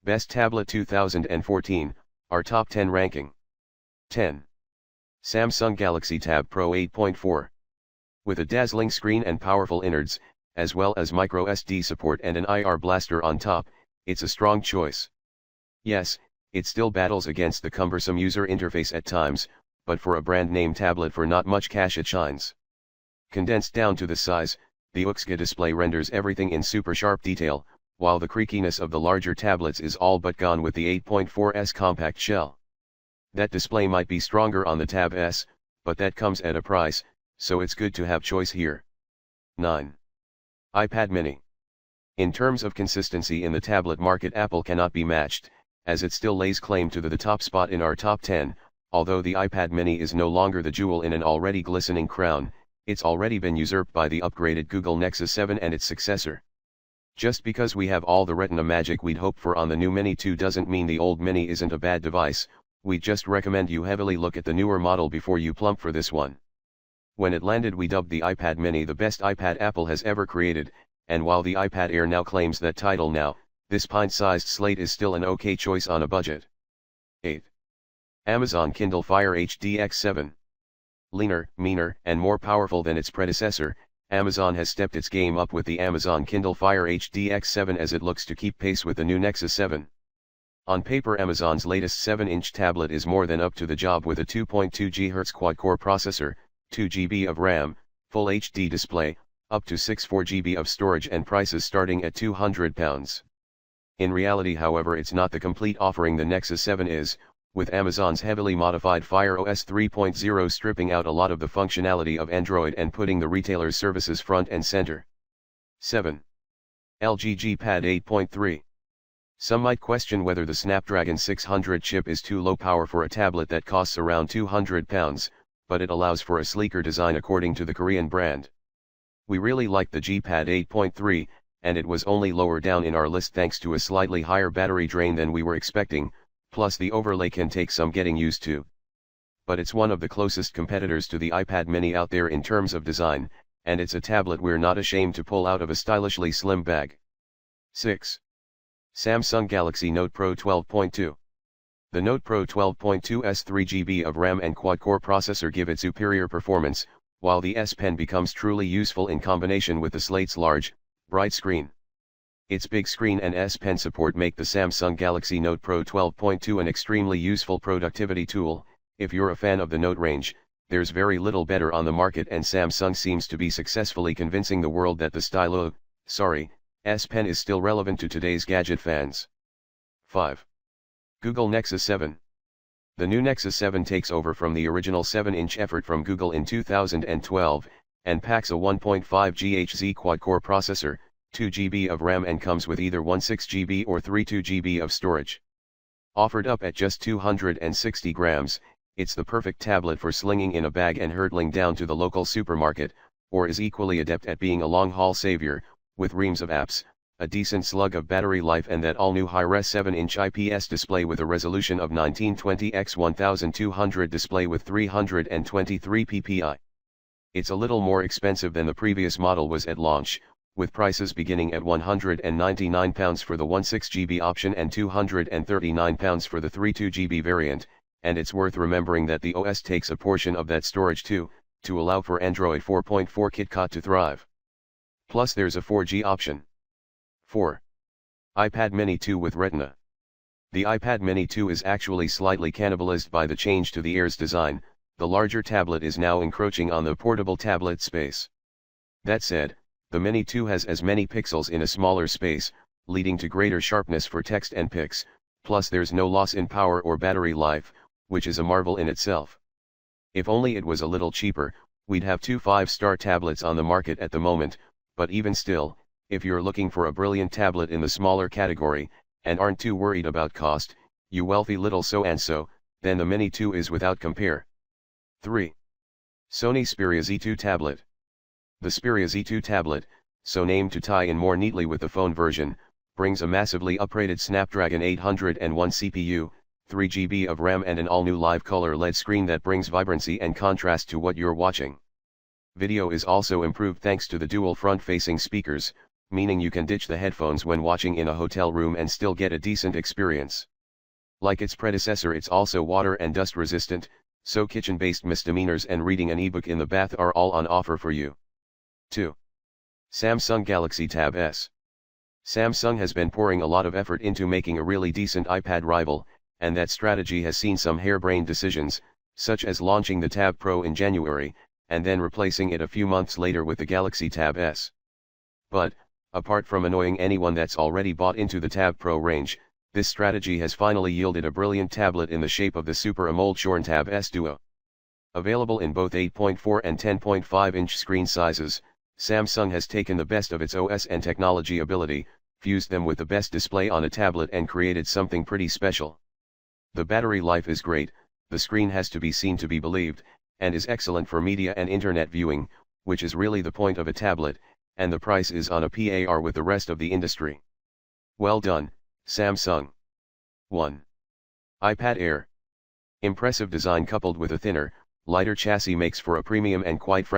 Best Tablet 2014, our Top 10 ranking. 10. Samsung Galaxy Tab Pro 8.4. With a dazzling screen and powerful innards, as well as micro SD support and an IR blaster on top, it's a strong choice. Yes, it still battles against the cumbersome user interface at times, but for a brand name tablet for not much cash it shines. Condensed down to the size, the UXGA display renders everything in super sharp detail, while the creakiness of the larger tablets is all but gone with the 8.4's compact shell. That display might be stronger on the Tab S, but that comes at a price, so it's good to have choice here. 9. iPad mini. In terms of consistency in the tablet market, Apple cannot be matched, as it still lays claim to the top spot in our top 10, although the iPad mini is no longer the jewel in an already glistening crown. It's already been usurped by the upgraded Google Nexus 7 and its successor. Just because we have all the Retina magic we'd hope for on the new Mini 2 doesn't mean the old Mini isn't a bad device. We just recommend you heavily look at the newer model before you plump for this one. When it landed, we dubbed the iPad mini the best iPad Apple has ever created, and while the iPad Air now claims that title now, this pint-sized slate is still an okay choice on a budget. 8. Amazon Kindle Fire HD X7. Leaner, meaner, and more powerful than its predecessor, Amazon has stepped its game up with the Amazon Kindle Fire HD X7 as it looks to keep pace with the new Nexus 7. On paper, Amazon's latest 7-inch tablet is more than up to the job with a 2.2 GHz quad-core processor, 2 GB of RAM, Full HD display, up to 64 GB of storage, and prices starting at £200. In reality, however, it's not the complete offering the Nexus 7 is, with Amazon's heavily modified Fire OS 3.0 stripping out a lot of the functionality of Android and putting the retailer's services front and center. 7. LG G Pad 8.3. Some might question whether the Snapdragon 600 chip is too low power for a tablet that costs around £200, but it allows for a sleeker design according to the Korean brand. We really like the G Pad 8.3, and it was only lower down in our list thanks to a slightly higher battery drain than we were expecting, plus the overlay can take some getting used to. But it's one of the closest competitors to the iPad mini out there in terms of design, and it's a tablet we're not ashamed to pull out of a stylishly slim bag. 6. Samsung Galaxy Note Pro 12.2. The Note Pro 12.2's 3 GB of RAM and quad-core processor give it superior performance, while the S Pen becomes truly useful in combination with the slate's large, bright screen. Its big screen and S Pen support make the Samsung Galaxy Note Pro 12.2 an extremely useful productivity tool. If you're a fan of the Note range, there's very little better on the market, and Samsung seems to be successfully convincing the world that the S Pen is still relevant to today's gadget fans. 5. Google Nexus 7. The new Nexus 7 takes over from the original 7-inch effort from Google in 2012, and packs a 1.5 GHz quad-core processor, 2 GB of RAM, and comes with either 16 GB or 32 GB of storage. Offered up at just 260 grams, it's the perfect tablet for slinging in a bag and hurtling down to the local supermarket, or is equally adept at being a long-haul savior, with reams of apps, a decent slug of battery life, and that all-new high-res 7-inch IPS display with a resolution of 1920 x 1200 display with 323 ppi. It's a little more expensive than the previous model was at launch, with prices beginning at £199 for the 16 GB option and £239 for the 32 GB variant, and it's worth remembering that the OS takes a portion of that storage too, to allow for Android 4.4 KitKat to thrive. Plus there's a 4G option. 4. iPad Mini 2 with Retina. The iPad Mini 2 is actually slightly cannibalized by the change to the Air's design. The larger tablet is now encroaching on the portable tablet space. That said, the Mini 2 has as many pixels in a smaller space, leading to greater sharpness for text and pics, plus there's no loss in power or battery life, which is a marvel in itself. If only it was a little cheaper, we'd have 2 5-star tablets on the market at the moment, but even still, if you're looking for a brilliant tablet in the smaller category, and aren't too worried about cost, you wealthy little so-and-so, then the Mini 2 is without compare. 3. Sony Xperia Z2 Tablet. The Xperia Z2 tablet, so named to tie in more neatly with the phone version, brings a massively upgraded Snapdragon 801 CPU, 3 GB of RAM, and an all-new live color LED screen that brings vibrancy and contrast to what you're watching. Video is also improved thanks to the dual front-facing speakers, meaning you can ditch the headphones when watching in a hotel room and still get a decent experience. Like its predecessor, it's also water and dust resistant, so kitchen-based misdemeanors and reading an ebook in the bath are all on offer for you. 2. Samsung Galaxy Tab S. Samsung has been pouring a lot of effort into making a really decent iPad rival, and that strategy has seen some harebrained decisions, such as launching the Tab Pro in January, and then replacing it a few months later with the Galaxy Tab S. But, apart from annoying anyone that's already bought into the Tab Pro range, this strategy has finally yielded a brilliant tablet in the shape of the Super AMOLED Shorn Tab S Duo. Available in both 8.4 and 10.5-inch screen sizes, Samsung has taken the best of its OS and technology ability, fused them with the best display on a tablet and created something pretty special. The battery life is great, the screen has to be seen to be believed, and is excellent for media and internet viewing, which is really the point of a tablet, and the price is on a par with the rest of the industry. Well done, Samsung. 1. iPad Air. Impressive design coupled with a thinner, lighter chassis makes for a premium and quite